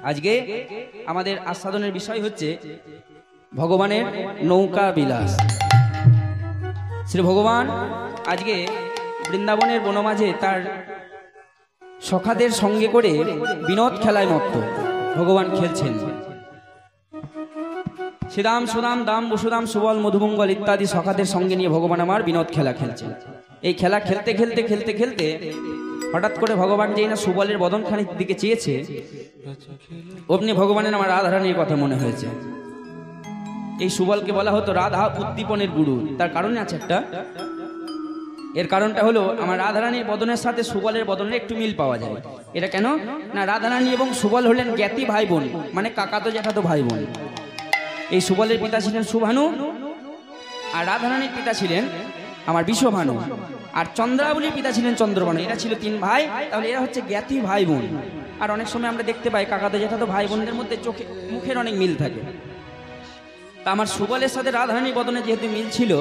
আজকে আমাদের আস্বাদনের বিষয় হচ্ছে ভগবানের নৌকা বিলাস। শ্রী ভগবান আজকে বৃন্দাবনের বনমাঝে তার সখাদের সঙ্গে করে বিনোদ খেলায় মত্ত ভগবান খেলছেন। শ্রীরাম সুদাম দাম বসুদাম সুবল মধুমঙ্গল ইত্যাদি সখাদের সঙ্গে নিয়ে ভগবান আমার বিনোদ খেলা খেলছেন। এই খেলা খেলতে খেলতে খেলতে খেলতে হঠাৎ করে ভগবান যেই না সুবলের বদনখানির দিকে চেয়েছে, অমনি ভগবানের আমার রাধারানীর কথা মনে হয়েছে। এই সুবলকে বলা হতো রাধা উদ্দীপনের গুরু। তার কারণে আছে একটা, এর কারণটা হলো আমার রাধারানীর বদনের সাথে সুবলের বদনের একটু মিল পাওয়া যায়। এটা কেন না, রাধারানী এবং সুবল হলেন জ্ঞাতি ভাই বোন, মানে কাকাতো জ্যাঠাতো ভাই বোন। এই সুবলের পিতা ছিলেন সুভানু, আর রাধারানীর পিতা ছিলেন আমার বিশ্বভানু, আর চন্দ্রাবলীর পিতা ছিলেন চন্দ্রভানু। এরা ছিল তিন ভাই, তাহলে এরা হচ্ছে জ্ঞাতি ভাই বোন। আর অনেক সময় আমরা দেখতে পাই কাকাতো জ্যাঠাতো ভাই বোনদের মধ্যে চোখে মুখের অনেক মিল থাকে। তা আমার সুবলের সাথে রাধারানীর বদনে যেহেতু মিল ছিল,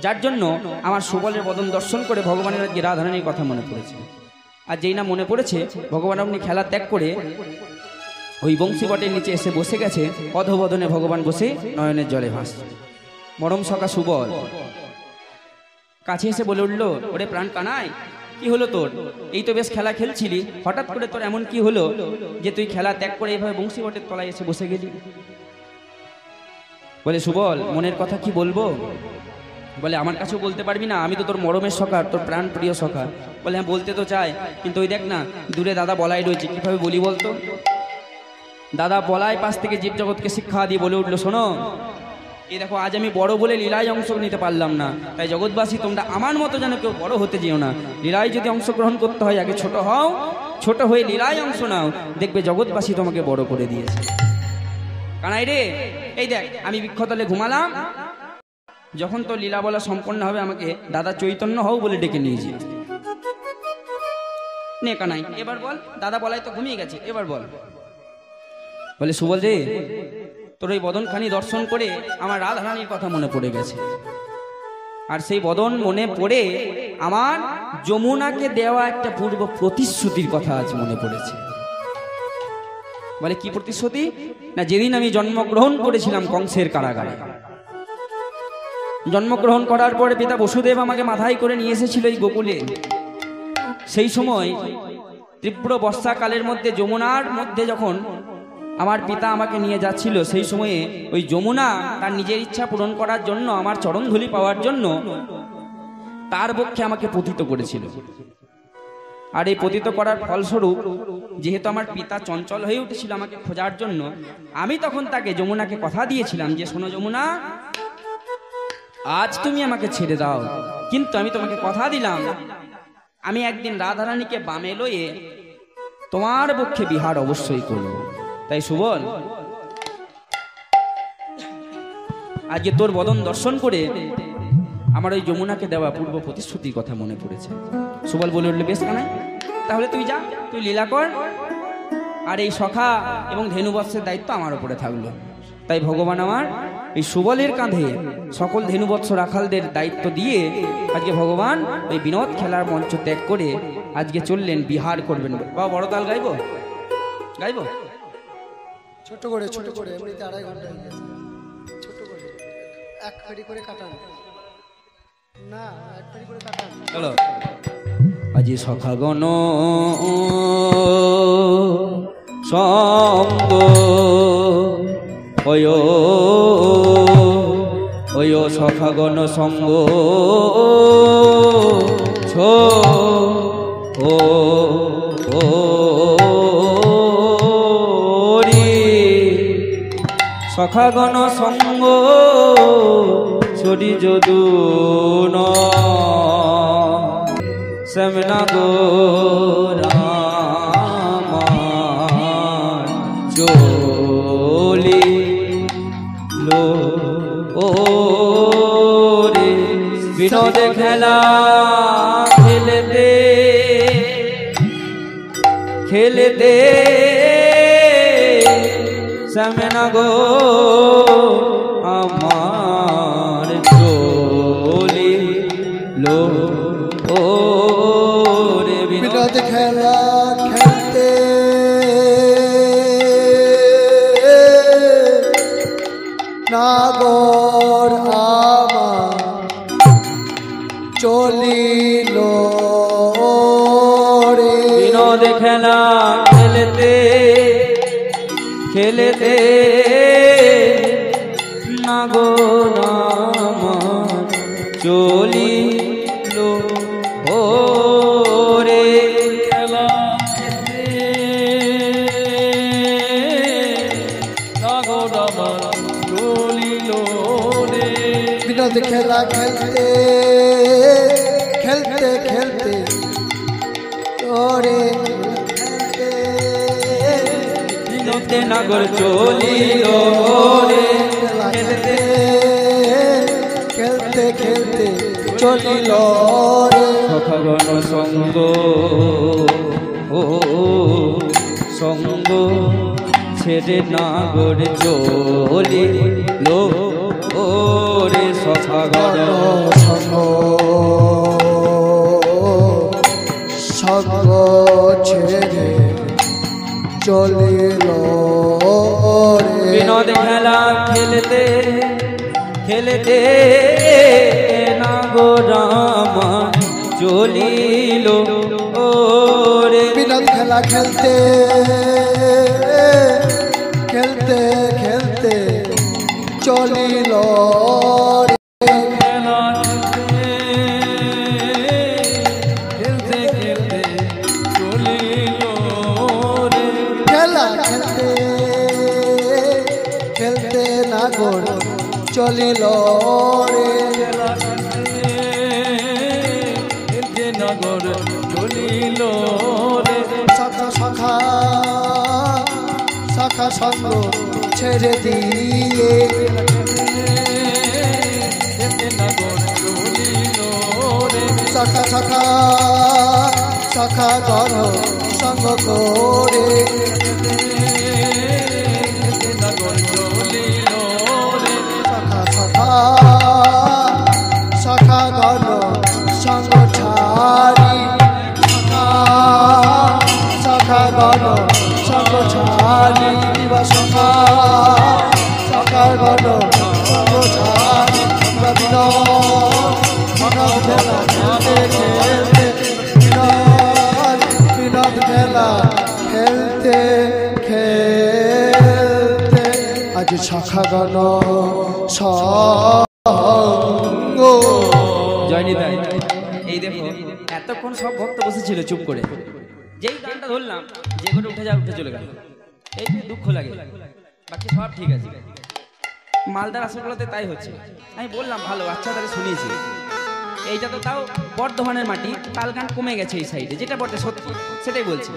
যার জন্য আমার সুবলের বদন দর্শন করে ভগবানের আজকে রাধারানীর কথা মনে পড়েছে। আর যেই না মনে পড়েছে, ভগবান আপনি খেলা ত্যাগ করে ওই বংশী বটের নিচে এসে বসে গেছে। অধবদনে ভগবান বসে নয়নের জলে ভাসছে। মরম সখা সুবল কাছে এসে বলে উঠলো, ওরে প্রাণ কানাই, কি হলো তোর? এই তো বেশ খেলা খেলছিলি, হঠাৎ করে তোর এমন কি হলো যে তুই খেলা ত্যাগ করে এইভাবে বংশী বটের তলায় এসে বসে গেলি? বলে সুবল, মনের কথা কি বলবো? বলে আমার কাছেও বলতে পারবি না? আমি তো তোর মরমের সখা, তোর প্রাণ প্রিয় সখা। বলে হ্যাঁ, বলতে তো চাই, কিন্তু ওই দেখ না দূরে দাদা বলাই রয়েছে, কিভাবে বলি বলতো? দাদা বলাই পাশ থেকে জীবজগৎকে শিক্ষা দিয়ে বলে উঠলো, শোনো, এই দেখো আজ আমি বড় বলে লীলায় অংশ নিতে পারলাম না, তাই জগৎবাসী তোমরা আমার মতো যেন কেউ বড় হতে যেও না। লীলায় যদি অংশগ্রহণ করতে হয়, আগে ছোট হও, ছোট হয়ে লীলায় অংশ নাও, দেখবে জগৎবাসী তোমাকে বড় করে দিয়েছে। কানাই রে, এই দেখ আমি বৃক্ষতলে ঘুমালাম, যখন তোর লীলা বলা সম্পন্ন হবে আমাকে দাদা চৈতন্য হও বলে ডেকে নিয়েছি। নে কানাই, এবার বল। দাদা বলাই তো ঘুমিয়ে গেছে, এবার বল। বলে সুবল রে, তোর ওই বদনখানি দর্শন করে আমার রাধারানীর কথা মনে পড়ে গেছে। আর সেই বদন মনে পড়ে আমার যমুনাকে দেওয়া একটা পূর্ব প্রতিশ্রুতির কথা আজ মনে পড়েছে। বলে কি প্রতিশ্রুতি? না, যেদিন আমি জন্মগ্রহণ করেছিলাম কংসের কারাগারে, জন্মগ্রহণ করার পরে পিতা বসুদেব আমাকে মাথায় করে নিয়ে এসেছিল এই গোকুলে। সেই সময় তীব্র বর্ষাকালের মধ্যে যমুনার মধ্যে যখন আমার পিতা আমাকে নিয়ে যাচ্ছিল, সেই সময়ে ওই যমুনা তার নিজের ইচ্ছা পূরণ করার জন্য, আমার চরণধূলি পাওয়ার জন্য তার বক্ষে আমাকে পতিত করেছিল। আর এই পতিত করার ফলস্বরূপ যেহেতু আমার পিতা চঞ্চল হয়ে উঠেছিল আমাকে খোঁজার জন্য, আমি তখন তাকে যমুনাকে কথা দিয়েছিলাম যে শোনো যমুনা, আজ তুমি আমাকে ছেড়ে দাও, কিন্তু আমি তোমাকে কথা দিলাম আমি একদিন রাধারানীকে বামে লয়ে তোমার বক্ষে বিহার অবশ্যই করব। তাই সুবল, আজকে তোর বদন দর্শন করে আমার ওই যমুনাকে দেওয়া পূর্ব প্রতিশ্রুতির কথা মনে পড়েছে। সুবল বলে উঠলে, বেশ কানাই, তাহলে তুই যা, তুই লীলা কর, আর এই সখা এবং ধেনুবৎসের দায়িত্ব আমার উপরে থাকলো। তাই ভগবান আমার এই সুবলের কাঁধে সকল ধেনুবৎস রাখালদের দায়িত্ব দিয়ে আজকে ভগবান ওই বিনোদ খেলার মঞ্চ ত্যাগ করে আজকে চললেন বিহার করবেন। বাবা বড় তাল গাইবো? গাইবো ছোট করে, ছোট করে, এমনিতে 2.5 ঘন্টা হয়ে গেছে। ছোট করে এক ফাড়ি করে কাটান না, এক ফাড়ি করে কাটান। চলো। আজি সখাগণ সঙ্গ ওয় ওয় সখাগণ সঙ্গ ছো ও সখাগণ সঙ্গ ছড়ি যদু ন সেমনা গো রামান চলি লো ও রে বিনোদ খেলা খেলতে খেলতে সেমনা গো আমার চলি লো ও রে বিনোদ খেলা খেলতে খেলতে নাগর আমার চলিল ওরে খেলা নাগর আমার চলিল রে বিনোদ খেলা খেলতে খেলতে খেলতে ওরে বিনোদে নাগর চলিল রে খেলতে খেলতে খেলতে চলিল রে সখাগণ সঙ্গ ও সঙ্গ ছেড়ে নাগর চলিল ওরে সখাগণ সঙ্গ সঙ্গ ছেড়ে চলিল রে বিনোদ খেলা খেলতে খেলতে নাগর আমার চলিল ওরে বিনোদ খেলা খেলতে খেলতে খেলতে চলিল রে খেলা খেলতে খেলতে চলিল রে খেলা খেলতে খেলতে নাগর চলিল রে খেলতে নাগর চলিল রে শাখা শাখা শাখা সঙ্গ ছেড়ে দিয়ে খেলতে নাগর চলিল রে শাখা শাখা শাখা গণ সঙ্গ করে খেলতে নাগর চলিল রে শাখা শাখা শাখা গণ সঙ্গ ছাড়ি শাখা শাখা গণ সঙ্গ ছাড়ি দিবা শাখা শাখা গণ সঙ্গ ছাড়ি বিনোদ খেলা খেলতে বিনোদ খেলা খেলতে খেলতে আজ শাখা গণ সঙ্গ জয়নি ভাই এই দেখো এতক্ষণ সব ভক্ত বসেছিল চুপ করে, যেই গানটা ধরলাম যে করে উঠে যা উঠে চলে গেল, এই যে দুঃখ লাগে, বাকি সব ঠিক আছে। মালদার আসাগুলোতে তাই হচ্ছে। আমি বললাম ভালো আচ্ছা তাহলে শুনিয়েছি, এইটা তো তাও বর্ধমানের মাটি, তাল গান কমে গেছে এই সাইডে, যেটা বটে সত্যি সেটাই বলছি।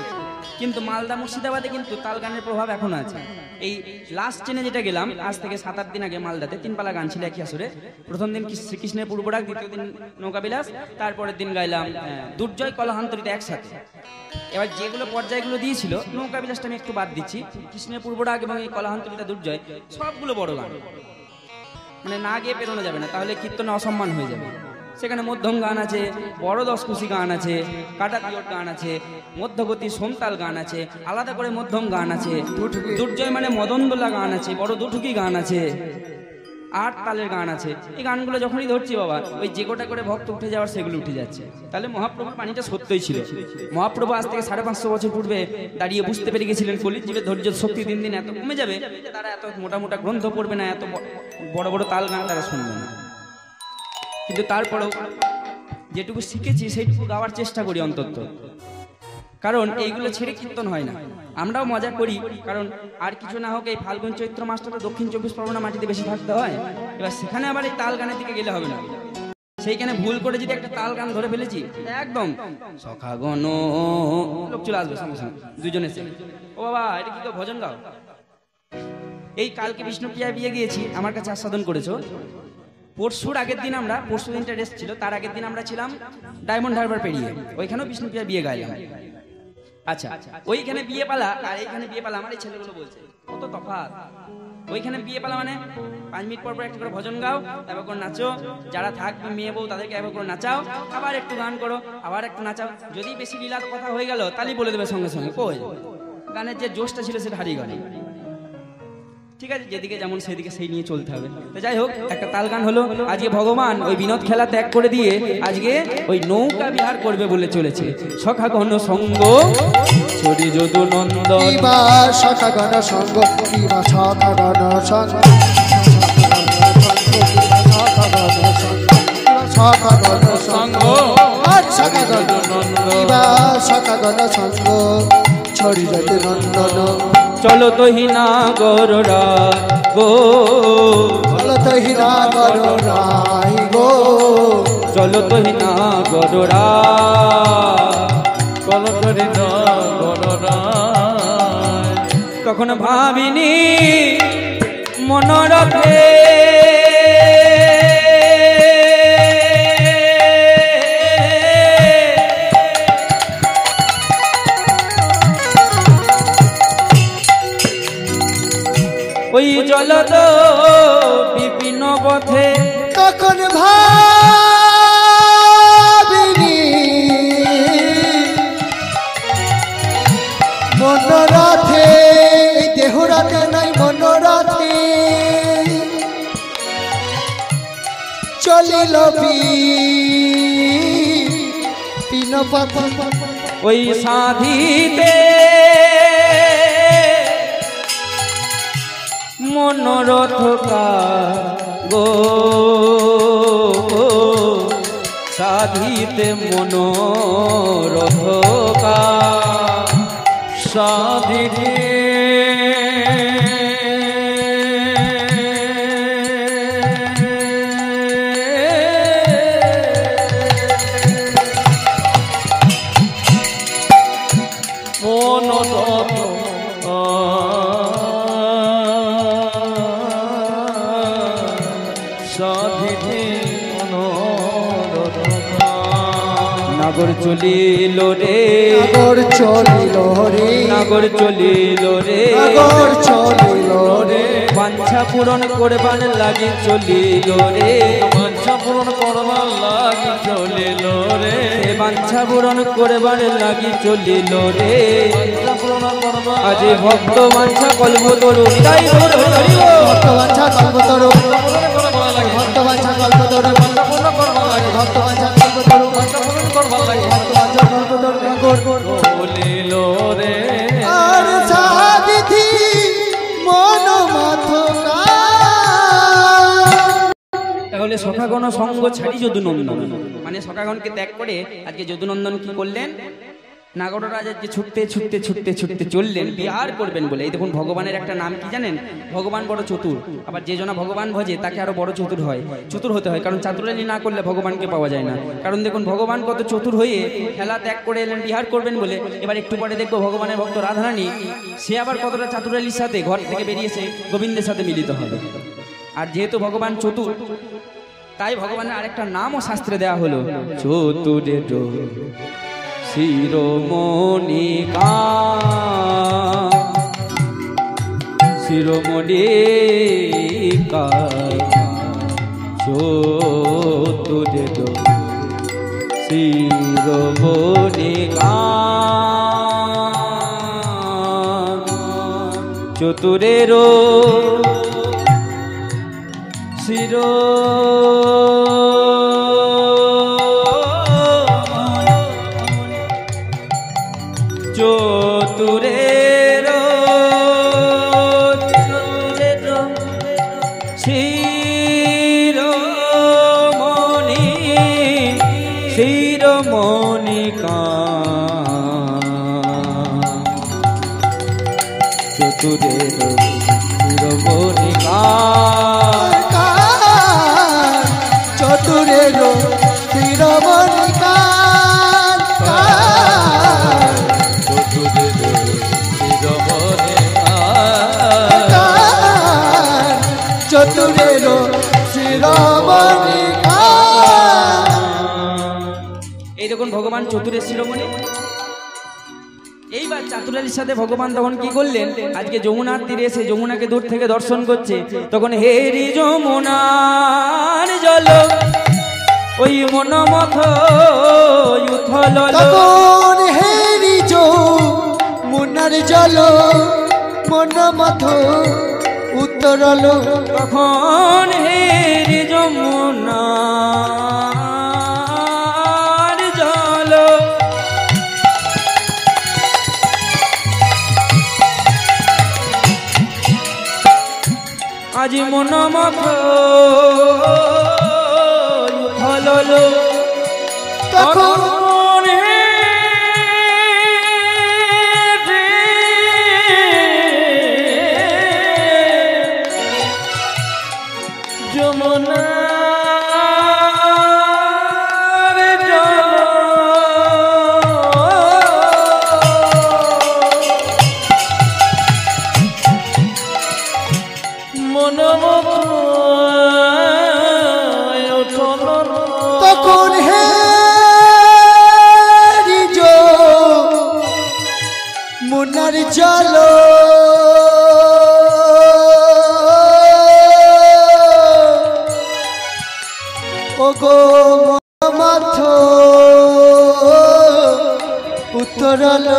কিন্তু মালদা মুর্শিদাবাদে কিন্তু তাল গানের প্রভাব এখনো আছে। এই লাস্ট ট্রেনে যেটা গেলাম আজ থেকে 7-8 দিন আগে মালদাতে, 3 পালা গান ছিল একই আসরে। প্রথম দিন শ্রীকৃষ্ণের পূর্বরাগ, দ্বিতীয় দিন নৌকাবিলাস, তারপরের দিন গাইলাম দুর্জয় কলহান্তরিতে একসাথে। এবার যেগুলো পর্যায়গুলো দিয়েছিল, নৌকাবিলাসটা আমি একটু বাদ দিচ্ছি, কৃষ্ণের পূর্বরাগ এবং এই কলহান্তরিতা দুর্জয় সবগুলো বড় গান, মানে না গিয়ে পেরোনো যাবে না, তাহলে কীর্তনে অসম্মান হয়ে যাবে। সেখানে মধ্যম গান আছে, বড় দশকুশি গান আছে, কাটা পিওর গান আছে, মধ্যগতি সোমতাল গান আছে, আলাদা করে মধ্যম গান আছে, দুর্জয় মানে মদনদোলা গান আছে, বড় দুঠুকি গান আছে, 8 তালের গান আছে। এই গানগুলো যখনই ধরছি বাবা, ওই যে গোটা করে ভক্ত উঠে যাওয়ার সেগুলো উঠে যাচ্ছে। তাহলে মহাপ্রভুর বাণীটা সত্যই ছিল। মহাপ্রভু আজ থেকে 550 বছর পূর্বে দাঁড়িয়ে বুঝতে পেরে গেছিলেন কলিযুগের ধৈর্য শক্তি দিন দিন এত কমে যাবে, তারা এত মোটা মোটা গ্রন্থ পড়বে না, এত বড় বড় তাল গান তারা শুনবে না। কিন্তু তারপরেও যেটুকু শিখেছি সেইটুকু গাওয়ার চেষ্টা করি অন্তত, কারণ এইগুলো ছেড়ে কীর্তন হয় না। আমরাও মজা করি, কারণ আর কিছু না হোক এই ফাল্গুন চৈত্র মাসটা তো দক্ষিণ 24 পরগনা মাটিতে বেশি থাকতে হয়। এবার সেখানে আবার এই তাল গানের দিকে গেলে হবে না। সেইখানে ভুল করে যদি একটা তাল গান ধরে ফেলেছি, একদম সখাগণ লোক চলে আসবে সঙ্গে সঙ্গে, দুজনে এসে ও বাবা এটা কি ভজন গাও। এই কালকে বিষ্ণুপ্রিয়া বিয়ে গিয়েছি, আমার কাছে আস্বাদন করেছো। পরশুর আগের দিন আমরা, পরশু দিনটা রেস্ট ছিল, তার আগের দিন আমরা ছিলাম ডায়মন্ড হারবার পেরিয়ে, ওইখানেও বিষ্ণুপ্রিয়া বিয়ে গাইলাম। আচ্ছা, ওইখানে বিয়ে পালা আর এইখানে বিয়ে পালা, আমার এই ছেলেগুলো বলছে কত তফাৎ। ওইখানে বিয়ে পালা মানে 5 মিনিট পর পর একটা করে ভজন গাও, এবার করে নাচো, যারা থাকবে মেয়ে বউ তাদেরকে এবার করে নাচাও, আবার একটু গান করো, আবার একটু নাচাও। যদি বেশি লীলার কথা হয়ে গেল তাহলেই বলে দেবে সঙ্গে সঙ্গে, কই গানের যে জোশটা ছিল সেটা হারিয়ে গেল। ঠিক আছে, যেদিকে যেমন সেদিকে সেই নিয়ে চলতে হবে। তো যাই হোক, একটা তাল গান হলো। আজকে ভগবান ওই বিনোদ খেলা ত্যাগ করে দিয়ে আজকে ওই নৌকা বিহার করবে বলে চলেছে। সখা ঘন সঙ্গ ছড়ি যদু নন্দন, সখা গণ সঙ্গ, সখা গণ সঙ্গ, সখা গণ সঙ্গ, সখা গণ সখা গণ সঙ্গ ছড়ি যদু নন্দন। চলো তো হিনা গররা গো, চলো তো হিনা গররাই গো, চলো তো হিনা গররা, চলো তো হিনা গররা। তখন ভাবিনি মনোরথে ওই জলদ বিপিন পথে, তখন ভাবিনি মনোরথে, দেহরাতে নাই মনোরথে চলিল বিপিন পথে। ওই সাধিতে মনোরথ গো, সাধিতে মনোরথ সাধিতে মনোরথ সাধিতে মনোরথ। নাগর চলিল রে, নাগর চলিল রে, নাগর চলিল রে, নাগর চলিল রে, বাঞ্ছা পূরণ করবার লাগি চলিল রে, বাঞ্ছা পূরণ করবার লাগি চলিল রে, বাঞ্ছা পূরণ করবার লাগি চলিল রে। বাঞ্ছা পূরণ করবার আজ ভক্ত বাঞ্ছা কল্প তরু তাই ভক্ত বাঞ্ছা কল্পতরু, ভক্ত বাঞ্ছা কল্পতরু, পূর্ণ করবার লাগি ভক্ত বাঞ্ছা কল্পতরু, পূরণ করবার লাগি ভক্ত বাঞ্ছা কল্পতরু নাগর চলিল রে। আর সাবিধি মন মাথকা। তাহলে সখাগণ সঙ্গ ছাড়ি যদুনন্দন, মানে সখাগণকে ত্যাগ করে আজকে যদুনন্দন কি করলেন? নাগররাজ আজকে ছুটতে ছুটতে ছুটতে ছুটতে চললেন বিহার করবেন বলে। এই দেখুন, ভগবানের একটা নাম কি জানেন? ভগবান বড় চতুর। আবার যে জনা ভগবান ভজে তাকে আরো বড় চতুর হয়, চতুর হতে হয়। কারণ চাতুরালি না করলে ভগবানকে পাওয়া যায় না। কারণ দেখুন, ভগবান কত চতুর হয়ে খেলা ত্যাগ করে এলেন বিহার করবেন বলে। এবার একটু পরে দেখবো ভগবানের ভক্ত রাধারানী, সে আবার কতটা চাতুরালির সাথে ঘর থেকে বেরিয়েছে গোবিন্দের সাথে মিলিত হবে। আর যেহেতু ভগবান চতুর, তাই ভগবানের আরেকটা নামও শাস্ত্রে দেয়া হলো, চতুরে শিরোমণিকা, শিরোমণিকা চতুরে শিরোমণিকা, চতুরেরও শিরো চতুরের শিরোমণি শিরোমণিকা, চতুরের শিরোমণিকা, চতুরের শিরোমণিকা, চতুরের শিরোমণিকা। এই দেখুন ভগবান চতুরের শিরোমণি। এইবার চাতুরালির সাথে ভগবান তখন কি করলেন? আজকে যমুনার তীরে এসে যমুনাকে দূর থেকে দর্শন করছে। তখন হেরি যমুনার জল ওই মনমথ উথল, তখন হেরি যমুনার জল মনমথ উত্তরালো তখন হেরি যমুনার জল আজি মন মত উথললো তখন তখন হে মুনার জল ও গো মাথ উত্তরালো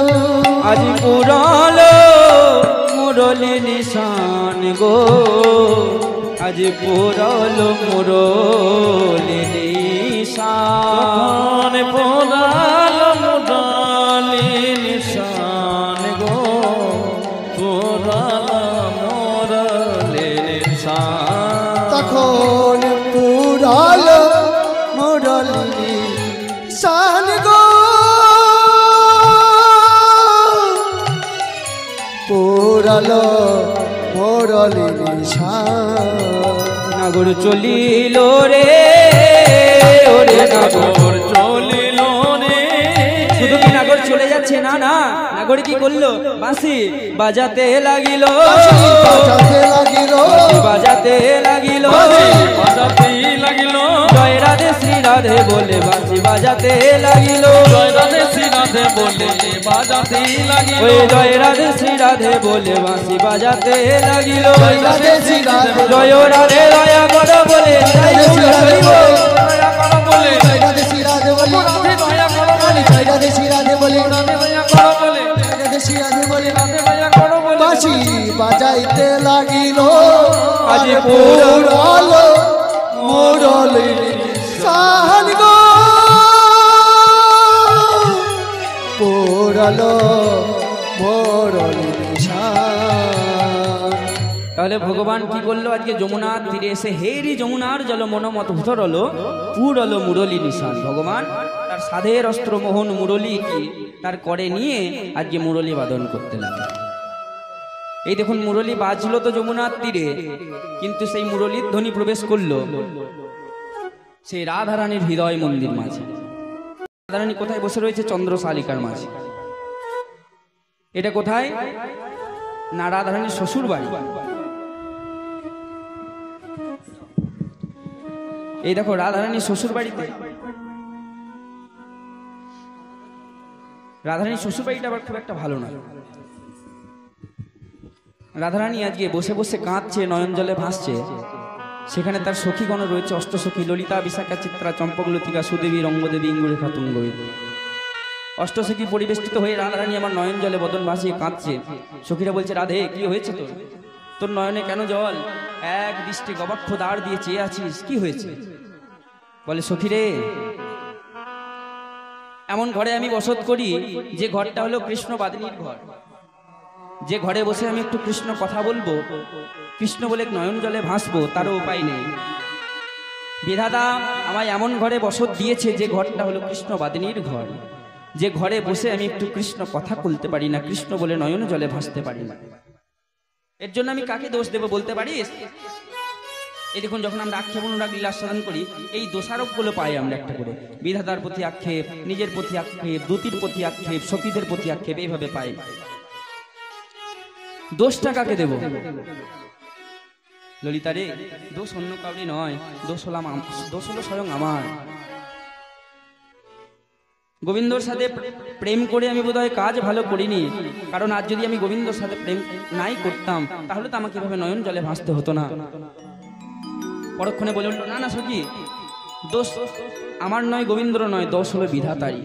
আজি পুরালো মুরলি নিশান গো আজি পুরালো মুরলি নিশান পুরালো মুরলি নিশান গো পুরালো মুরলি নিশান তখন পুরালো মুরলি শান গো পুরালো মুরলি শান নাগর চলিল রে ওরে নাগর চলিল রে শুধু কি নাগর চলে যাচ্ছে না না নাগর কি করলো বাঁশি বাজাতে লাগিল বাজাতে লাগিল বাজাতে লাগিল বাজাতে লাগিল জয় রাধে শ্রী রাধে বলে বাঁশি বাজাতে লাগিল জয় রাধে শ্রী রাধে বলে বাজাতে লাগিল ওই জয় রাধে শ্রী রাধে বলে বাঁশি বাজাতে লাগিল জয় রাধে শ্রী রাধে জয় রাধে দয়া করো বলে জয় দয়া করো বলে জয় রাধে শ্রী রাধে বলে দয়া করো বলে জয় রাধে শ্রী রাধে বলে দয়া করো বলে জয় রাধে শ্রী রাধে বলে দয়া করো বলে বাঁশি বাজাইতে লাগিল আজি পুরালো মুরলি শান গো পুরালো মুরলি শান তাহলে ভগবান কি করলো আজকে যমুনার তীরে এসে হেরি যমুনার জল মনোমত উথরলো পুরলো মুরলি নিশান ভগবান তার সাধের অস্ত্র মোহন মুরলি কি তার করে নিয়ে আজকে মুরলি বাদন করতে লাগলো এই দেখুন মুরলি বাজলো তো যমুনার তীরে কিন্তু সেই মুরলির ধ্বনি প্রবেশ করলো সেই রাধারানীর হৃদয় মন্দির মাঝে রাধারানী কোথায় বসে রয়েছে চন্দ্রশালিকার মাঝে এটা কোথায় না রাধারানীর শ্বশুর বাড়ি এই দেখো রাধারানীর শ্বশুর বাড়িতে রাধারানীর শ্বশুর বাড়িটা আবার খুব একটা ভালো না রাধারানী আজকে বসে বসে কাঁদছে নয়ন জলে ভাসছে সেখানে তার সখীগণ রয়েছে অষ্টসখী ললিতা বিশাখা চিত্রা চম্পক লতিকা সুদেবী রঙ্গদেবী ইঙ্গুরেখা তুঙ্গবী অষ্টসখী পরিবেষ্টিত হয়ে রাধারানী আমার নয়ন জলে বদন ভাসিয়ে কাঁদছে সখীরা বলছে রাধে কি হয়েছে তোর তোর নয়নে কেন জল এক দৃষ্টি গবাক্ষ দ্বার দিয়ে চেয়ে আছিস কি হয়েছে বলে সখী রে এমন ঘরে আমি বসত করি যে ঘরটা হলো কৃষ্ণ বাদিনীর ঘর যে ঘরে বসে আমি একটু কৃষ্ণ কথা বলবো কৃষ্ণ বলে নয়ন জলে ভাসবো তারও উপায় নেই বিধাতা আমায় এমন ঘরে বসত দিয়েছে যে ঘরটা হলো কৃষ্ণ বাদিনীর ঘর যে ঘরে বসে আমি একটু কৃষ্ণ কথা বলতে পারি না কৃষ্ণ বলে নয়ন জলে ভাসতে পারি না এর জন্য আমি কাকে দোষ দেব বলতে পারিস এই দেখুন যখন আমরা আক্ষেপ অনুরাগ লীলা সাধন করি এই দোষারোপগুলো পাই আমরা একটা করে বিধাতার প্রতি আক্ষেপ নিজের প্রতি আক্ষেপ দূতির প্রতি আক্ষেপ সখীদের প্রতি আক্ষেপ এইভাবে পাই দোষটা কাকে দেব ললিতা রে দোষ অন্য কাউরি নয় দোষ হলো স্বয়ং আমার গোবিন্দর সাথে প্রেম করে আমি বোধহয় কাজ ভালো করিনি কারণ আজ যদি আমি গোবিন্দর সাথে প্রেম নাই করতাম তাহলে তো আমাকে এভাবে নয়ন জলে ভাসতে হতো না পরক্ষণে বলে উঠল না না সখী দোষ আমার নয় গোবিন্দর নয় দোষ হলো বিধাতারই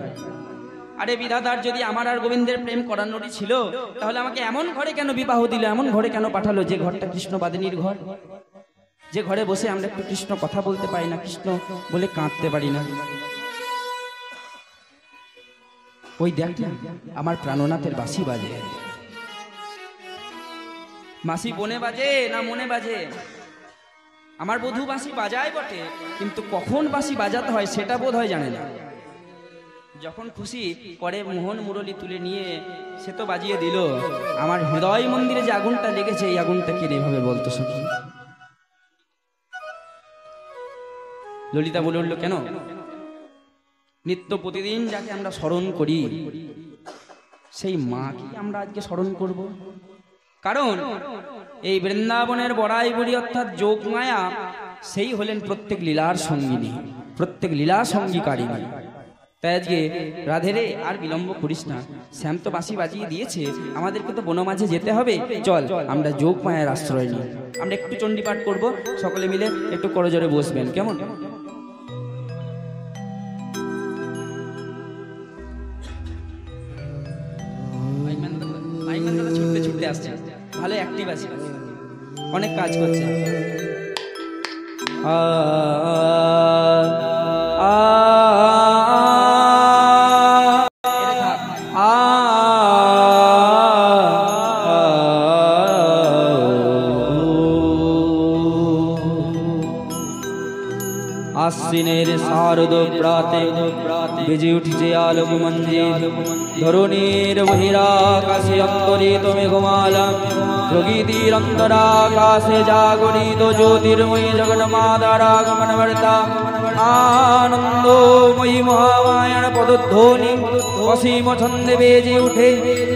আরে বিধাতার যদি আমার আর গোবিন্দের প্রেম করানোরই ছিল, তাহলে আমাকে এমন ঘরে কেন বিবাহ দিল, এমন ঘরে কেন পাঠালো যে ঘরটা কৃষ্ণ বাদিনীর ঘর, যে ঘরে বসে আমরা একটু কৃষ্ণ কথা বলতে পারি না, কৃষ্ণ বলে কাঁদতে পারি না। ওই দেখ না, আমার প্রাণনাথের বাঁশি বাজে। বাঁশি বনে বাজে না মনে বাজে? আমার বধূ বাঁশি বাজায় বটে, কিন্তু কখন বাঁশি বাজাতে হয় সেটা বোধ হয় জানে না। যখন খুশি করে মোহন মুরলী তুলে নিয়ে সে তো বাজিয়ে দিল। আমার হৃদয় মন্দিরে যে আগুনটা লেগেছে, এই আগুনটা কে এভাবে বলতো সখী? ললিতা বলে উঠল, কেন? নিত্য প্রতিদিন যাকে আমরা স্মরণ করি, সেই মাকে আমরা আজকে স্মরণ করব। কারণ এই বৃন্দাবনের বড়াই বুড়ি অর্থাৎ যোগ মায়া, সেই হলেন প্রত্যেক লীলার সঙ্গিনী, প্রত্যেক লীলা সঙ্গীকারিণী। তাই আজকে রাধে রে, আর বিলম্ব করিস না, শ্যাম তো বাঁশি বাজিয়ে দিয়েছে, আমাদেরকে তো বনমাঝে যেতে হবে, চল আমরা যোগ মায়ের আশ্রয় নিই। আমরা একটু চণ্ডীপাঠ করব, সকলে মিলে একটু করজোরে বসবেন, কেমন? ছুটতে ছুটতে আসছে, ভালো অ্যাক্টিভ আছে, অনেক কাজ করছে। আশ্বিনের শারদ প্রাতে বেজে উঠছে আলোক মঞ্জির, ধরণীর বহিরাকাশে অন্তরিত মেঘমালা, প্রকৃতির অন্তরাকাশে জাগরিত জ্যোতির্ময়ী জগন্মাতার আগমন বার্তা। আনন্দময়ী মহামায়ার পদধ্বনি অসীম ছন্দে বেজে উঠে,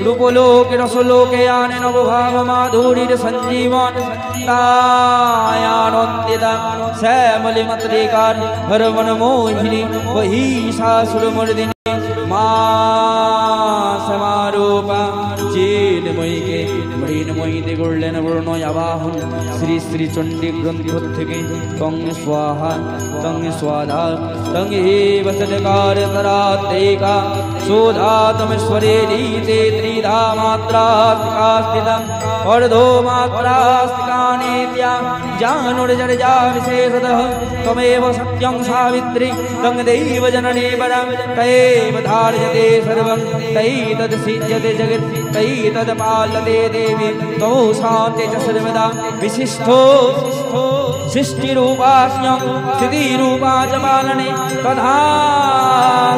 রূপলোকে রসলোকে আনে নবভাব মাধুরীর সঞ্জীবন। তাই আনন্দিতা শ্যামলী মাতৃকার হরমন মোহিনী মহিষাসুরমর্দিনী মা সমারূপা চিন্ময়ীকে মৃন্ময়ীতে করলেন বর্ণয় আবাহন। শ্রী শ্রী চণ্ডী গ্রন্থ থেকে তং স্বাহা তং স্বাধা তং হে বসৎকার তরাতেকা শোধাতমেশ্বরে নীতে ত্রিধা মাত্রাস্তিকাস্তিতম অর্ধো মাত্রাস্তিকানিত্য়া জানুর্জর্জা বিশেষতঃ তমেব সত্যং সাবিত্রী তং দৈব জননী পরম তৈব ধার্যতে সর্বং তৈতদ সিজ্যতে জগৎ তৈতদ পালতে দেবী তৌ শান্তি চ সর্বদা বিশিষ্টো সৃষ্টিরূপাস্যং স্থিতিরূপা চ পালনে তথা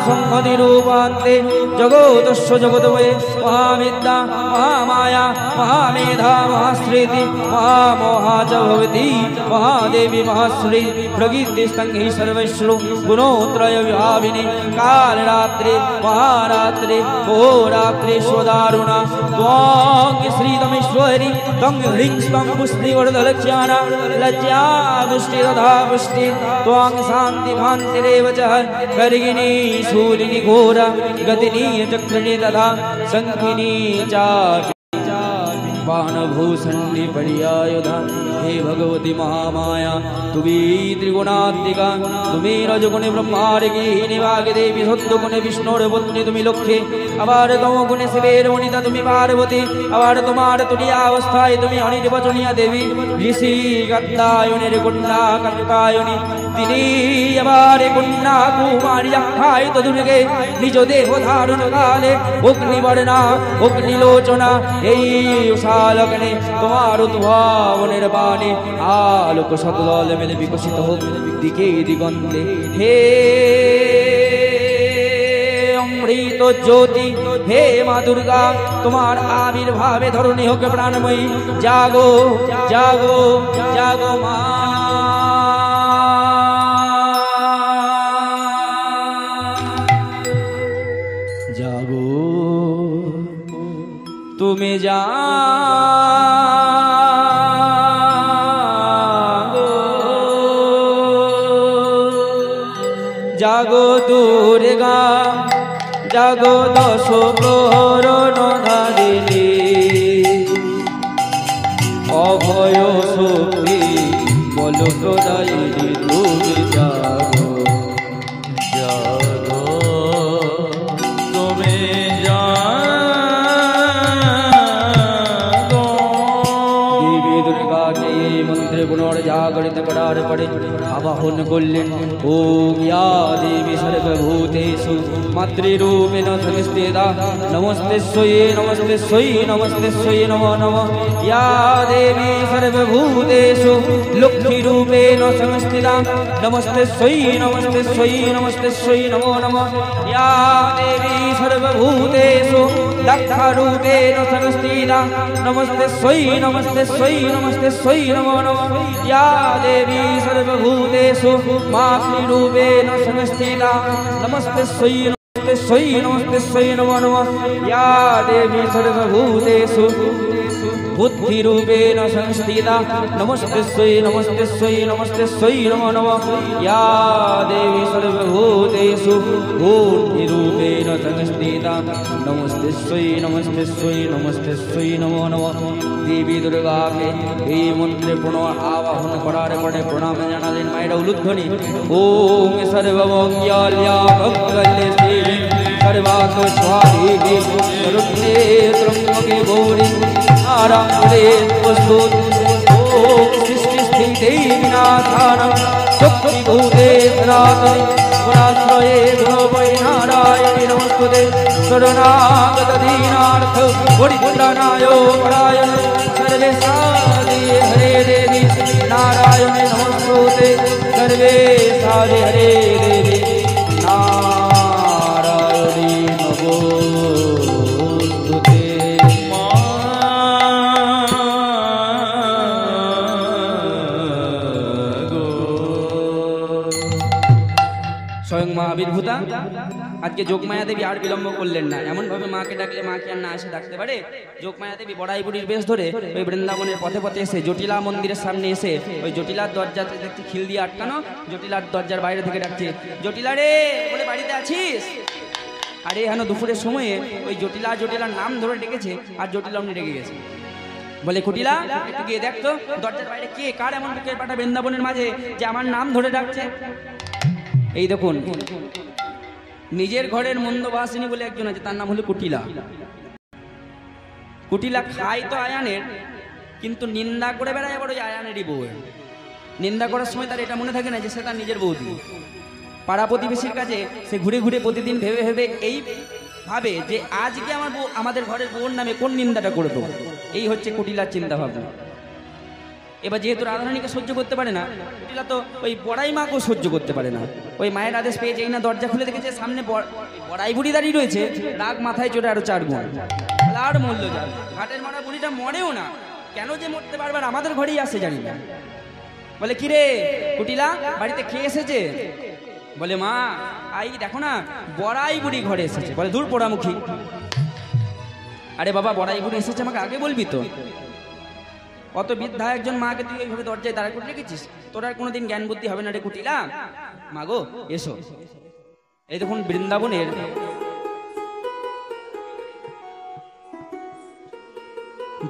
সংহতিরূপান্তে জগতস্য জগদ্বয়ে মহাবিদ্যা মহামায়া মহামেধা মহাশ্রীতি মহামোহা চ ভবতি মহাদেবী মহাশ্রী প্রকৃতিস্তং হি সর্বশ্রু গুণোত্রয় বিভাবিনী কালরাত্রি মহারাত্রি ভোরাত্রি স্বদারুণা ত্বং শ্রীতমেশ্বরী ত্বং হ্রিং স্বং পুষ্টিবর্ধলক্ষ্যানা লজ্জা পুষ্টি তথা পুষ্টি ত্বং শান্তি ভান্তিরেব চ गर्गिणी शूलिनी घोरा गतिनी चक्रिणी तथा शंखिनी चापी बाणभूषणी पर्यायुधा। हे भगवती महामाया तुमी त्रिगुणात्मिका, तुमी रजगुणे ब्रह्मार्गिनी वाग्देवी, सत्त्वगुणे विष्णुर पत्नी तुमी लक्ष्मी, आबार तमोगुणे शिवेर वनिता तुमी पार्वती, आबार तुम्हार तुलिया अवस्थाय तुमी अनिर्वचनीया देवी, ऋषि कात्यायनीर कन्या कात्यायनी তিনি আবারে কন্যা কুমারী আখ্যায়িত দুর্গে নিজ দেহ ধারণ কালে অগ্নিবর্ণা অগ্নিলোচনা এই উষালগ্নে তোমার উদ্ভাবনের বাণী আলোক শতদল মেলে বিকশিত হোক দিকে দিগন্তে। হে অমৃত জ্যোতি হে মা দুর্গা, তোমার আবির্ভাবে ধরণী হোক প্রাণময়ী। জাগো জাগো জাগো মা, তুমি জাগো জাগো দুর্গা জাগো দশ প্রহরণ ধারিণী, অভয় শক্তি বল প্রদায়িনী তুমি জাগো জাগো তুমি দুর্গাকে এই মন্ত্রে পুনর্জাগরিত করার পরে আবাহন করলেন। ও ইয়া দেবী সর্বভূতেষু মাতৃরূপেণ সংস্থিতা নমস্তেশ্বৈ নমস্তেশ্বৈ নমস্তেশ্বৈ নমো নমঃ। ইয়া দেবী সর্বভূতেষু লক্ষ্মীরূপেণ সংস্থিতা নমস্তেশ্বৈ নমস্তেশ্বৈ নমস্তেশ্বৈ নমো নমঃ। ইয়া দেবী সর্বভূতেষু দক্ষারূপেণ সংস্থিতা নমস্তেশ্বৈ নমস্তেশ্বৈ নমস্তেশ্বৈ নমো নমঃ। ইয়া দেবী সর্বভূতেষু মাতৃরূপেণ সংস্থিতা নমস্তেশ্বৈ নমস্তেশ্বৈ নমস্তেশ্বৈ নমো নমঃ। ইয়া দেবী সর্বভূতেষু বুদ্ধিরূপেণ সংস্থিতা নমস্তেশ্বৈ নমস্তেশ্বৈ নমস্তেশ্বৈ নমো নমঃ। ইয়া দেবী সর্বভূতেষু বুদ্ধিরূপেণ সংস্থিতা নমস্তেশ্বৈ নমস্তেশ্বৈ নমস্তেশ্বৈ নমো নমঃ। দেবী দুর্গাকে এই মন্ত্রে পুনঃ আবাহন করার পরে প্রণাম জানালেন মায়েরা উলুধ্বনি। ওম সর্বমঙ্গল্যা মঙ্গলে শিবে সর্বার্থ সাধিকে শরণ্যে ত্র্যম্বকে গৌরী নারায়ণে নমস্তুতে। ওম সৃষ্টি স্থিতি বিনাশানাং শক্তিভূতে সনাতনে গুণাশ্রয়ে গুণময়ী নারায়ণে নমস্তুতে। শরণাগত দীনার্থ পরিত্রাণায় পরায়ণে সর্বেশাদি হরে দেবী নারায়ণে নমস্তুতে। সর্বেশাদি হরে দেবী নারায়ণে নমস্তুতে। স্বয়ং মা আবির্ভূতা আজকে যোগমায়া দেবী আর বিলম্ব করলেন না। এমন ভাবে মাকে ডাকলে মা কি আর না এসে ডাকতে পারে? যোগমায়া দেবী বড়াই বুড়ির বেশ ধরে ওই বৃন্দাবনের পথে পথে এসে জটিলা মন্দিরের সামনে এসে ওই জটিলার দরজাতে দেখতে খিল দিয়ে আটকানো, জটিলার দরজার বাইরে থেকে ডাকছে, জটিলা রে বলে বাড়িতে আছিস? আরে হেন দুপুরের সময়ে ওই জটিলার নাম ধরে ডেকেছে আর জটিলা অমনি রেগে গেছে। বলে কুটিলা একটু গিয়ে দেখতো দরজার বাইরে কে কার এমন বুকের পাটা বৃন্দাবনের মাঝে যে আমার নাম ধরে ডাকছে। এই দেখুন নিজের ঘরের মন্দবাসিনী বলে একজন আছে, তার নাম হলো কুটিলা। কুটিলা খায় তো আয়ানের, কিন্তু নিন্দা করে বেড়ায় আবার ওই আয়ানেরই বউ। নিন্দা করার সময় তার এটা মনে থাকে না যে সে তার নিজের বৌদি। পাড়া প্রতিবেশীর কাছে সে ঘুরে ঘুরে প্রতিদিন ভেবে ভেবে এই ভাবে যে আজকে আমার বউ আমাদের ঘরের বউর নামে কোন নিন্দাটা করে দেবো। এই হচ্ছে কুটিলার চিন্তা ভাবনা। এবার যেহেতু রাধারানীকে সহ্য করতে পারে না, কুটিলা তো ওই বড়াই মাকেও সহ্য করতে পারে না। ওই মায়ের আদেশ পেয়ে যেই না দরজা খুলে দেখেছে সামনে বড়াই বুড়ি দাঁড়িয়ে রয়েছে, রাগ মাথায় চড়ে আরো 4 গুণ আর মরল। যার ঘাটের মারা বুড়িটা মরেও না, কেন যে মরতে পারবার আমাদের ঘরেই আসে জানি না। বলে কিরে কুটিলা বাড়িতে খেয়ে এসেছে? বলে মা আই দেখো না বড়াই বুড়ি ঘরে এসেছে। বলে দূর পোড়ামুখী। আরে বাবা বড়াই বুড়ি এসেছে আমাকে আগে বলবি তো। অত বৃদ্ধা একজন মাকে তুই এইভাবে দরজায় দাঁড়া করে রেখেছিস, তোর আর কোনোদিন জ্ঞান বুদ্ধি হবে না রে কুটিলা। মা গো এসো। এই দেখুন বৃন্দাবনের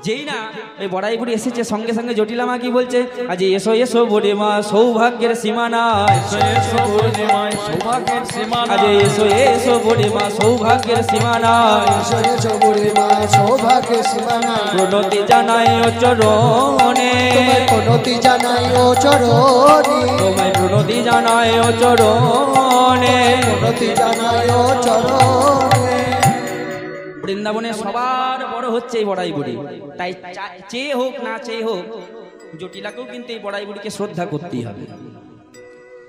যেই না ওই বড়াই বুড়ি এসেছে সঙ্গে সঙ্গে জটিলা মা কি বলছে, আজ এসো এসো বুড়ি মা সৌভাগ্যের সীমা নাই। আজ এসো এসো বুড়ি মা সৌভাগ্যের সীমা নাই। প্রণতি জানাই ও চরণে, প্রণতি জানাই ও চরণে, তোমায় প্রণতি জানাই ও চরণে, প্রণতি জানাই ও চরণে। বৃন্দাবনে সবার বড় হচ্ছে এই বড়াই বুড়ি, তাই চেয়ে হোক না চেয়ে হোক জটিলাকেও কিন্তু এই বড়াই বুড়িকে শ্রদ্ধা করতেই হবে।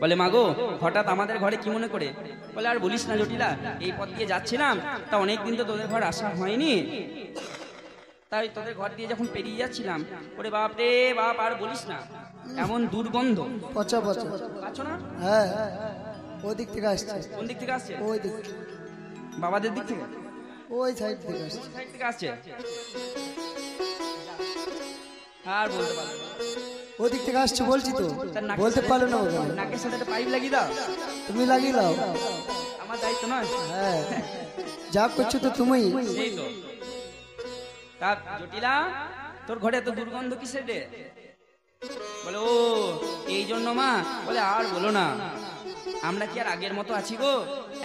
বলে মাগো হঠাৎ আমাদের ঘরে কি মনে করে? বলে আর বলিস না জটিলা, এই পথ দিয়ে যাচ্ছিলাম তা অনেকদিন তো তোদের ঘর আসা হয়নি, তাই তোদের ঘর দিয়ে যখন পেরিয়ে যাচ্ছিলাম, ওরে বাপ রে বাপ আর বলিস না, এমন দুর্গন্ধ। পচা পচা আছো না? হ্যাঁ ওই দিক থেকে আসছে। কোন দিক থেকে আসছে? ওই দিক, বাবাদের দিক থেকে, ওই সাইড থেকে আসছে। সাইড থেকে আসছে। আর বলতে পারলো না। ওই দিক থেকে আসছে বলছি তো, বলতে পারলো না। ওখানে নাকের সাথে একটা পাইপ লাগিয়ে দাও। তুমি লাগিয়ে দাও, আমার দায়িত্ব নয়? হ্যাঁ যা করছো তো তুমি। সেই তো। তা জটিলা তোর ঘরে এত দুর্গন্ধ কিসের রে? বলে ও এই জন্য মা। বলে আর বলো না, আমরা কি আর আগের মতো আছি গো?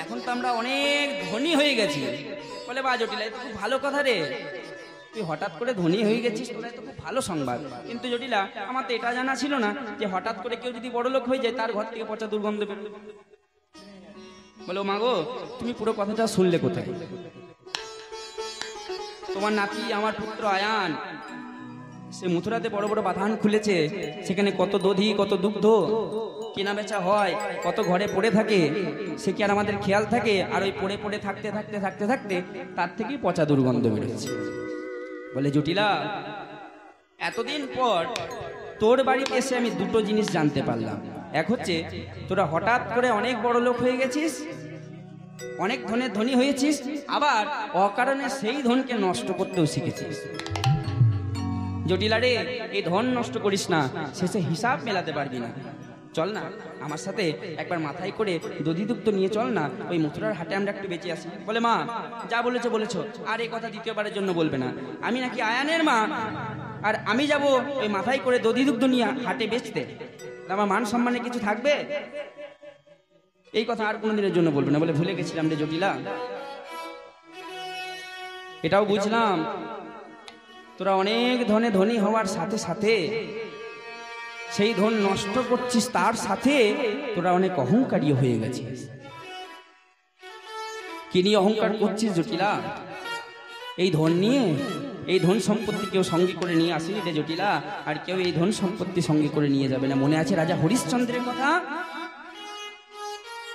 এখন তো আমরা অনেক ধনী হয়ে গেছি। বলে বা জটিলা খুব ভালো কথা রে, তুই হঠাৎ করে ধনী হয়ে গেছিস, তোরা তো খুব ভালো সংবাদ। কিন্তু জটিলা, আমার তো এটা জানা ছিল না যে হঠাৎ করে কেউ যদি বড়লোক হয়ে যায় তার ঘর থেকে পচা দুর্গন্ধ বেরোবে। বলো মা গো, তুমি পুরো কথাটা শুনলে কোথায়? তোমার নাতি আমার পুত্র আয়ান, সে মথুরাতে বড় বড় বাথান খুলেছে, সেখানে কত দধি কত দুগ্ধ কেনা বেচা হয়, কত ঘরে পড়ে থাকে, সে কি আর আমাদের খেয়াল থাকে? আর ওই পড়ে পড়ে থাকতে থাকতে থাকতে থাকতে তার থেকেই পচা দুর্গন্ধ বেরোচ্ছে। বলে জটিলা, এতদিন পর তোর বাড়িতে এসে আমি দুটো জিনিস জানতে পারলাম। এক হচ্ছে তোরা হঠাৎ করে অনেক বড় লোক হয়ে গেছিস, অনেক ধনের ধনী হয়েছিস, আবার অকারণে সেই ধনকে নষ্ট করতেও শিখেছিস। জটিলা রে, এই ধন নষ্ট করিস না, শেষে হিসাব মেলাতে পারবি না। চল না আমার সাথে একবার মাথায় করে দধিদুগ্ধ নিয়ে চল না, ওই মথুরার হাটে আমরা একটু বেঁচে আসি। বলে মা, যা বলেছো বলেছো, আর এই কথা দ্বিতীয়বারের জন্য বলবে না। আমি নাকি আয়ানের মা, আর আমি যাব ওই মাথায় করে দধিদুগ্ধ নিয়ে হাটে বেচতে? আমার মান সম্মানে কিছু থাকবে? এই কথা আর কোনোদিনের জন্য বলবে না। বলে ভুলে গেছিলাম রে জটিলা, এটাও বুঝলাম তোরা অনেক ধনে ধনী হওয়ার সাথে সাথে সেই ধন নষ্ট করছিস, তার সাথে তোরা অনেক অহংকারী হয়ে গেছিস। কি নিয়ে অহংকার করছিস জটিলা? এই ধন নিয়ে, এই ধন সম্পত্তি কেউ সঙ্গে করে নিয়ে আসেনি রে জটিলা, আর কেউ এই ধন সম্পত্তি সঙ্গে করে নিয়ে যাবে না। মনে আছে রাজা হরিশ্চন্দ্রের কথা?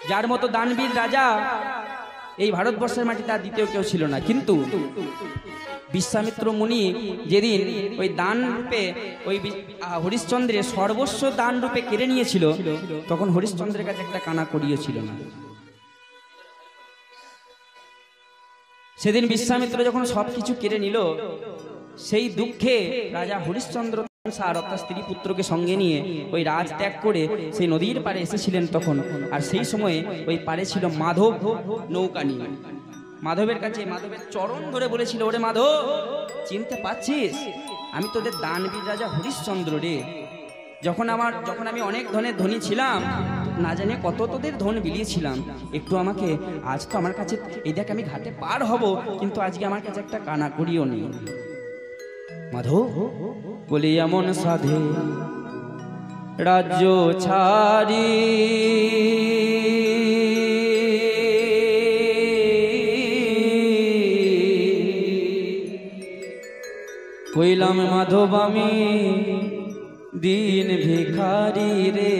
যার মতো দানবীর রাজা এই ভারতবর্ষের মাটিতে আর দ্বিতীয় কেউ ছিল না। কিন্তু বিশ্বামিত্র মুনি যেদিন ওই দান রূপে ওই হরিশ্চন্দ্রের সর্বস্ব দান রূপে কেড়ে নিয়েছিল, তখন হরিশ্চন্দ্রের কাছে একটা কানা করিও ছিল না। সেদিন বিশ্বামিত্র যখন সবকিছু কেড়ে নিল, সেই দুঃখে রাজা হরিশ্চন্দ্র অর্থাৎ স্ত্রী পুত্রকে সঙ্গে নিয়ে ওই রাজ ত্যাগ করে সেই নদীর পাড়ে এসেছিলেন তখন। আর সেই সময়ে ওই পাড়ে ছিল মাধব নৌকা নিয়ে। মাধবের কাছে মাধবের চরণ ধরে বলেছিল, ওরে মাধব, চিনতে পাচ্ছিস? আমি তোদের দানবীর রাজা হরিশ্চন্দ্র রে। যখন আমি অনেক ধনের ধনী ছিলাম, না জানে কত তোদের ধন বিলিয়েছিলাম। একটু আমাকে, আজ তো আমার কাছে এই দেখ আমি ঘাটে পার হব, কিন্তু আজকে আমার কাছে একটা কানা করিও নেই। মাধব বলে, এমন সাধে রাজ্য ছাড়ি হইলাম মাধব আমি দিন ভিখারি রে।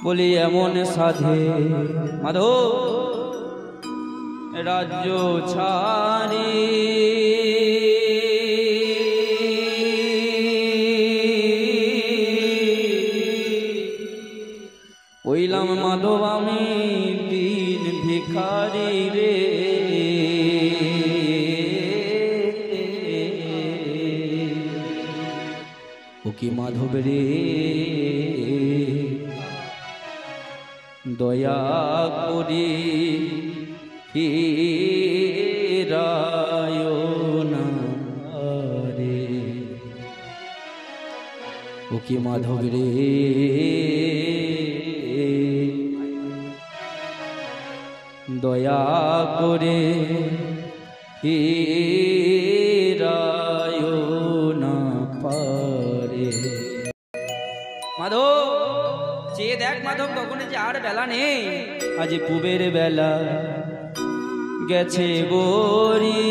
বলি এমন সাধে মাধব রাজ্য ছাড়ি হইলাম মাধব আমি দিন ভিখারি রে। ও কি মাধব রে, দয়া করি ফিরায় না রে। ও কি মাধব রে, দয়া করে ফিরায় না পারে। মাধব, চেয়ে দেখ মাধব, কখনো যে আর বেলা নেই। আজ পুবের বেলা গেছে গরি,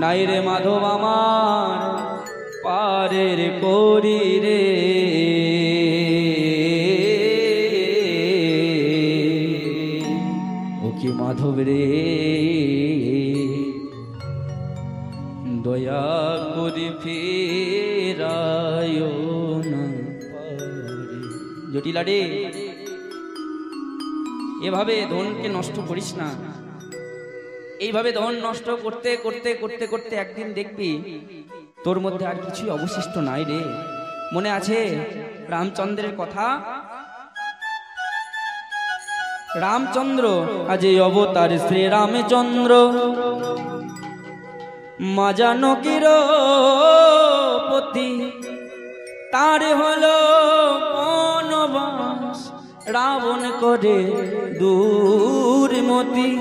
নাই রে মাধব আমার পারের করি রে। ও কি মাধব রে, দয়া করে ফেরায় না পারে। জটিলা রে, এভাবে ধনকে নষ্ট করিস না। এইভাবে ধন নষ্ট করতে করতে করতে করতে একদিন দেখবি তোর মধ্যে আর কিছুই অবশিষ্ট নাই রে। মনে আছে রামচন্দ্রের কথা? রামচন্দ্র আজ অবতার শ্রী রামচন্দ্র, মা জানকীর পতি তার হলো বনবাস, রাবণ করে দুর্মতি।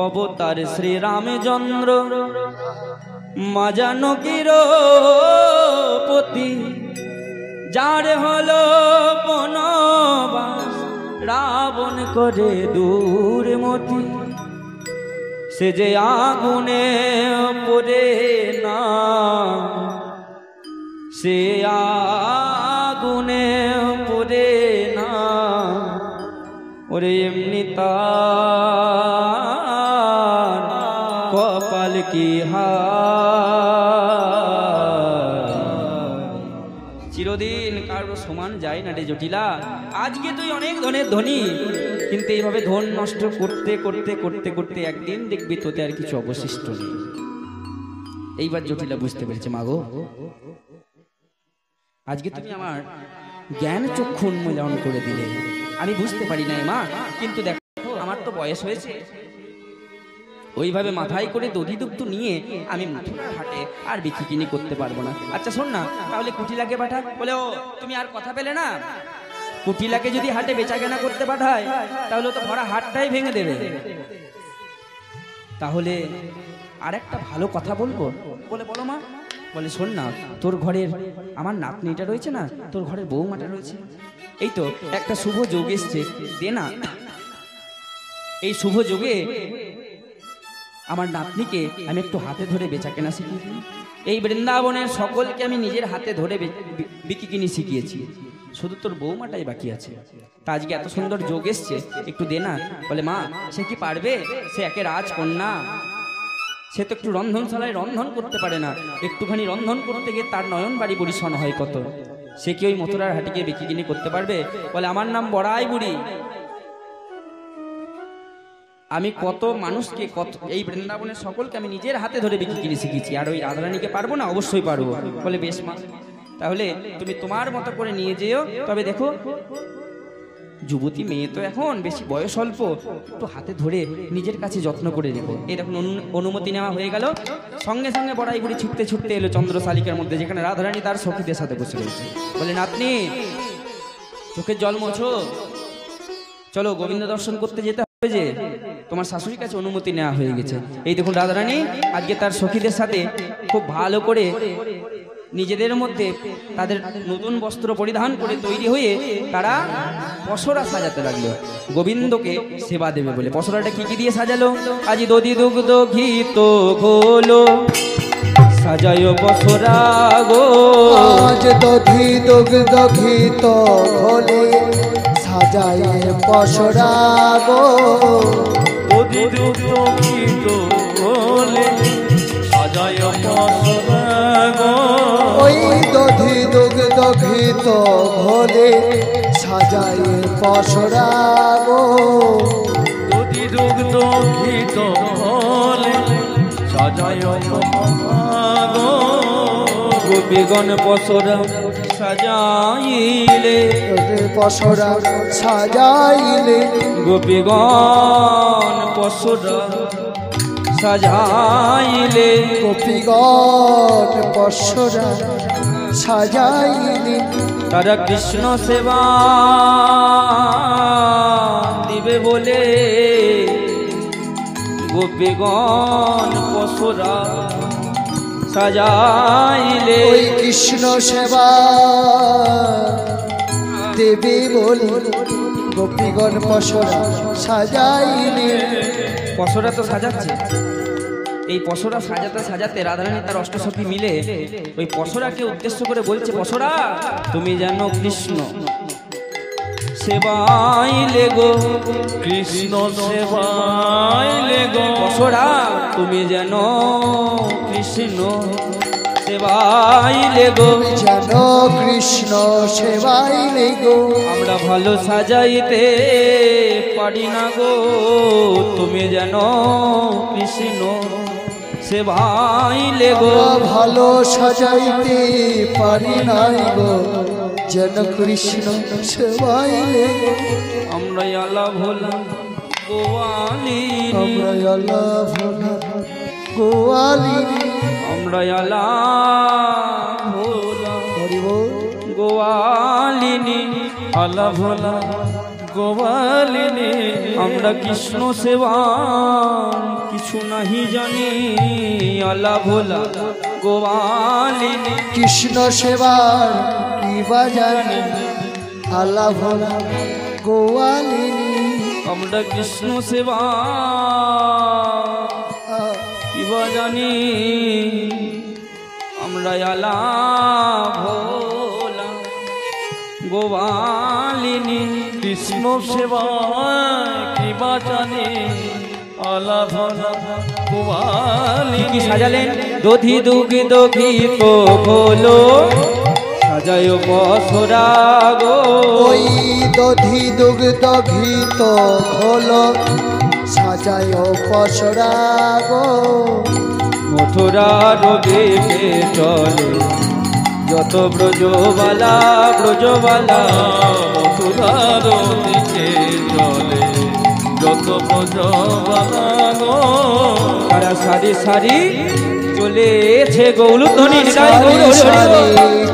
অবতার শ্রীরামচন্দ্র মা জানকীর পতি। যার হলো বনবাস, রাবণ করে দুর্মতি। সে যে আগুনে পড়ে না, সে আগুনে পড়ে না, ওরে এমনি তার কপাল কি চিরদিন কারো সমান যায় না রে জটিলা। আজকে তুই অনেক ধনের ধনী, কিন্তু এইভাবে ধন নষ্ট করতে করতে করতে করতে একদিন দেখবি তোতে আর কিছু অবশিষ্ট নেই। এইবার জটিলা বুঝতে পেরেছে, মাগো আজকে তুমি আমার জ্ঞান চক্ষু উন্মোচন করে দিলে। আমি বুঝতে পারি নাই মা, কিন্তু দেখো আমার তো বয়স হয়েছে, ওইভাবে মাথায় করে দধি দুগ্ধ নিয়ে আমি মথুরার হাটে আর বিক্রি কিনি করতে পারবো না। আচ্ছা শোন না, তাহলে কুটিলাকে পাঠা। বলে ও তুমি আর কথা পেলে না, কুটিলাকে যদি হাটে বেচা কেনা করতে পাঠায় তাহলে তো ভরা হাটটাই ভেঙে দেবে। তাহলে আর একটা ভালো কথা বলবো। বলে বলো মা। বলে শোন না, তোর ঘরের আমার নাতনিটা রয়েছে না, তোর ঘরের বৌমাটা রয়েছে, এই তো একটা শুভ যোগ এসছে, দে না এই শুভ যোগে আমার নাতনিকে আমি একটু হাতে ধরে বেচা কেনা শিখিয়ে দিই। এই বৃন্দাবনের সকলকে আমি নিজের হাতে ধরে বিক্রি কিনি শিখিয়েছি, শুধু তোর বৌমাটাই বাকি আছে। তা আজকে এত সুন্দর যোগ এসছে, একটু দে না। বলে মা সে কি পারবে, সে একে রাজকন্যা, সে তো একটু রন্ধনশালায় রন্ধন করতে পারে না, একটুখানি রন্ধন করতে গিয়ে তার নয়ন বাড়ি পরিচ্ছন্ন হয় কত, সে কি ওই মথুরার হাটে গিয়ে বিক্রি কিনি করতে পারবে? বলে আমার নাম বড়াই বুড়ি, আমি কত মানুষকে কত এই বৃন্দাবনের সকলকে আমি নিজের হাতে ধরে বিক্রি কিনে শিখেছি, আর ওই রাধারানীকে পারবো না? অবশ্যই পারবো। বলে বেশ মা, তাহলে তুমি তোমার মতো করে নিয়ে যেও, তবে দেখো যুবতী মেয়ে তো এখন বেশি বয়স অল্প, একটু হাতে ধরে নিজের কাছে যত্ন করে রেখো। এই দেখুন অনুমতি নেওয়া হয়ে গেল। সঙ্গে সঙ্গে বড়াই বুড়ি ছুটতে ছুটতে এলো চন্দ্রশালিকার মধ্যে, যেখানে রাধারানী তার সখীদের সাথে বসে রয়েছে। বলে নাতনি চোখের জল মোছো, চলো গোবিন্দ দর্শন করতে যেতে হবে, যে তোমার শাশুড়ির কাছে অনুমতি নেওয়া হয়ে গেছে। এই দেখুন রাধারানী আজকে তার সখীদের সাথে খুব ভালো করে নিজেদের মধ্যে তাদের নতুন বস্ত্র পরিধান করে তৈরি হয়ে তারা পসরা সাজাতে লাগলো গোবিন্দকে সেবা দেবে বলে। পসরাটা কি কি দিয়ে সাজালো? আজি দধি দুগ্ধ ঘি তো ঘোলো সাজায় পসরা গো, আজ দধি দুগ্ধ ঘি তো ঘোলে সাজায় পসরা গো, দধি দুগ্ধ ঘি তো ঘোলে সাজায় পসরা গো, ওই দধি দুগ্ধ ঘি তো ঘোলে সাজায় পসরা গো, দধি দুগ্ধ ঘি তো ঘোলে সাজায় পসরা গো, গোপীগণ পসরা সাজাইলে পসরা সাজাইলে, গোপীগণ পসরা সাজাইলে, গোপীগণ পসরা সাজাইলে, তারা কৃষ্ণ সেবা দিবে বলে গোপীগণ পসরা সাজাইলে, ওই কৃষ্ণ সেবা দেবে বলে গোপীগণ পসরা সাজাইলে। পসরা তো সাজাচ্ছে, এই পসরা সাজাতে সাজাতে রাধারানী তার অষ্টসখী মিলে ওই পসরাকে উদ্দেশ্য করে বলছে, পসরা তুমি যেন কৃষ্ণ সেবাইলে গো, কৃষ্ণ সেবাইলে গো, পসরা তুমি যেন কৃষ্ণ সেবাইলে গো, যেন কৃষ্ণ সেবাইলে গো, আমরা ভালো সাজাইতে পারি না গো, তুমি যেন কৃষ্ণ সেবাইলে গো, ভালো সাজাইতে পারি নাই গো, যেন কৃষ্ণ সেবাইলে গো, আমরা আলা ভোলা গোয়ালি, আমরা আল্লাহ ভোলা গোয়ালি, আমরা আলা ভোলা হরি বল। গোয়ালিনী আলা ভোলা গোয়ালিনী আমরা কৃষ্ণ সেবা কিছু নাহি জানি আলা ভোলা গোয়ালিনী কৃষ্ণ সেবার কি বা জানি আল্লাহ ভোলা গোয়ালিনী আমরা কৃষ্ণ সেবা কিবা জানি আমরা আলা ভোলা গোয়ালিনী কৃষ্ণ সেবা কিবা জানি আলা ভোলা গোয়ালিনী কি সাজালেন দধি দুগি দধি তো বলো সাজায় বসরা গো ওই দধি দুগ্ধ ঘিত হলো সাজায় পসরা গো মথুরা রোগে চলে যত ব্রজবালা ব্রজবালা মথুরার দিকে চলে যত ব্রজবালা সারা সারি সারি চলেছে গৌলু ধনি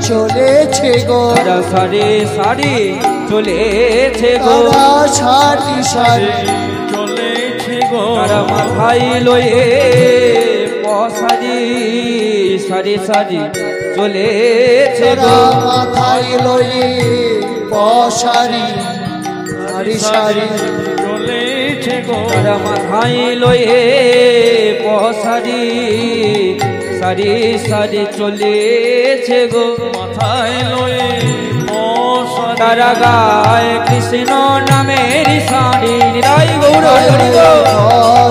চলেছে গো সারা সারি সারি চলেছে গো সারি সারি চলেছে গো তারা মাথায় লয়ে পসারি সারি সারি চলেছে গো মাথায় লয়ে পসারি সারি সারি চলেছে গো তারা মাথায় লয়ে পসারি সারি সারি চলেছে গো মাথায় লয়ে তারা গায় কৃষ্ণ নামের সারি নিরাই গৌর হরি গো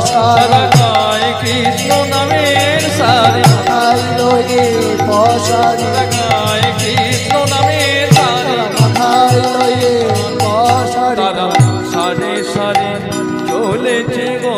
সারা গায় কৃষ্ণ নামের সারে মাথায় লয়ে পসারি গায় কৃষ্ণ নামের সারে মাথায় লয়ে পসারি তারা সারে সারে চলেছে গো